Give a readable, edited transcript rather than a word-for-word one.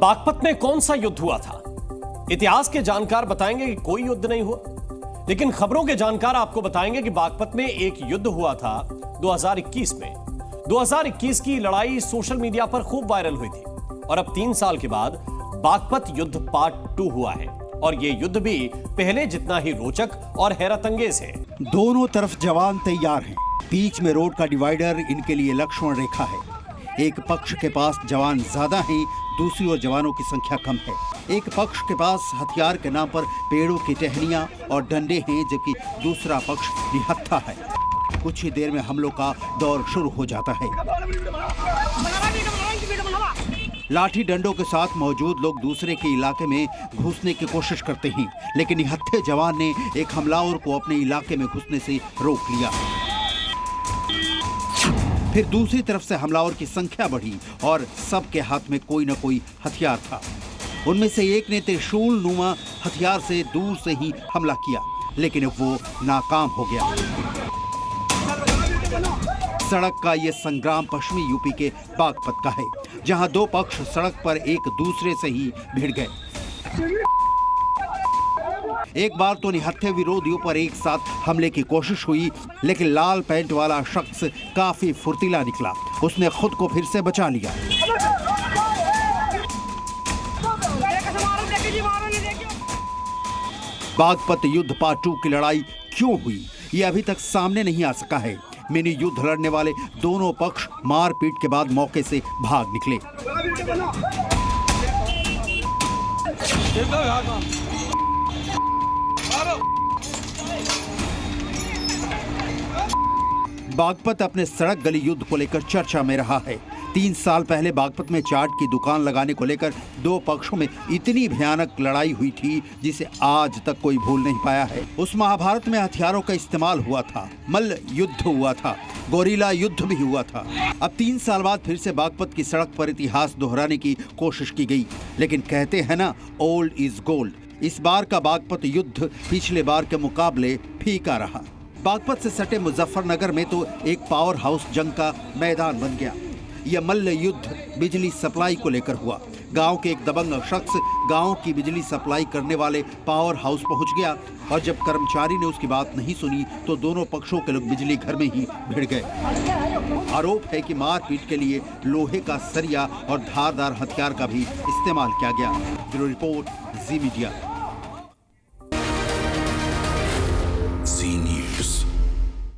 बागपत में कौन सा युद्ध हुआ था? इतिहास के जानकार बताएंगे कि कोई युद्ध नहीं हुआ, लेकिन खबरों के जानकार आपको बताएंगे कि बागपत में एक युद्ध हुआ था 2021 में। 2021 की लड़ाई सोशल मीडिया पर खूब वायरल हुई थी और अब 3 साल के बाद बागपत युद्ध पार्ट 2 हुआ है और ये युद्ध भी पहले जितना ही रोचक और हैरतअंगेज है। दोनों तरफ जवान तैयार हैं। बीच में रोड का डिवाइडर इनके लिए लक्ष्मण रेखा है। एक पक्ष के पास जवान ज्यादा हैं, दूसरी ओर जवानों की संख्या कम है। एक पक्ष के पास हथियार के नाम पर पेड़ों की टहनियां और डंडे हैं, जबकि दूसरा पक्ष निहत्था है। कुछ ही देर में हमलों का दौर शुरू हो जाता है। लाठी डंडों के साथ मौजूद लोग दूसरे के इलाके में घुसने की कोशिश करते हैं, लेकिन निहत्थे जवान ने एक हमलावर को अपने इलाके में घुसने से रोक लिया। फिर दूसरी तरफ से हमलावर की संख्या बढ़ी और सबके हाथ में कोई न कोई हथियार था। उनमें से एक ने त्रिशूल नुमा हथियार से दूर से ही हमला किया, लेकिन वो नाकाम हो गया। सड़क का ये संग्राम पश्चिमी यूपी के बागपत का है, जहां दो पक्ष सड़क पर एक दूसरे से ही भिड़ गए। एक बार तो निहत्थे विरोधियों पर एक साथ हमले की कोशिश हुई, लेकिन लाल पैंट वाला शख्स काफी फुर्तीला निकला। उसने खुद को फिर से बचा लिया। बागपत युद्ध पार्ट 2 की लड़ाई क्यों हुई, ये अभी तक सामने नहीं आ सका है। मिनी युद्ध लड़ने वाले दोनों पक्ष मारपीट के बाद मौके से भाग निकले। बागपत अपने सड़क गली युद्ध को लेकर चर्चा में रहा है। 3 साल पहले बागपत में चाट की दुकान लगाने को लेकर दो पक्षों में इतनी भयानक लड़ाई हुई थी, जिसे आज तक कोई भूल नहीं पाया है। उस महाभारत में हथियारों का इस्तेमाल हुआ था, मल्ल युद्ध हुआ था, गोरिल्ला युद्ध भी हुआ था। अब 3 साल बाद फिर से बागपत की सड़क पर इतिहास दोहराने की कोशिश की गई, लेकिन कहते हैं ना, ओल्ड इज गोल्ड। इस बार का बागपत युद्ध पिछले बार के मुकाबले फीका रहा। बागपत से सटे मुजफ्फरनगर में तो एक पावर हाउस जंग का मैदान बन गया। यह मल्ल युद्ध बिजली सप्लाई को लेकर हुआ। गांव के एक दबंग शख्स गांव की बिजली सप्लाई करने वाले पावर हाउस पहुंच गया और जब कर्मचारी ने उसकी बात नहीं सुनी तो दोनों पक्षों के लोग बिजली घर में ही भिड़ गए। आरोप है कि मारपीट के लिए लोहे का सरिया और धारदार हथियार का भी इस्तेमाल किया गया। ब्यूरो रिपोर्ट, जी मीडिया।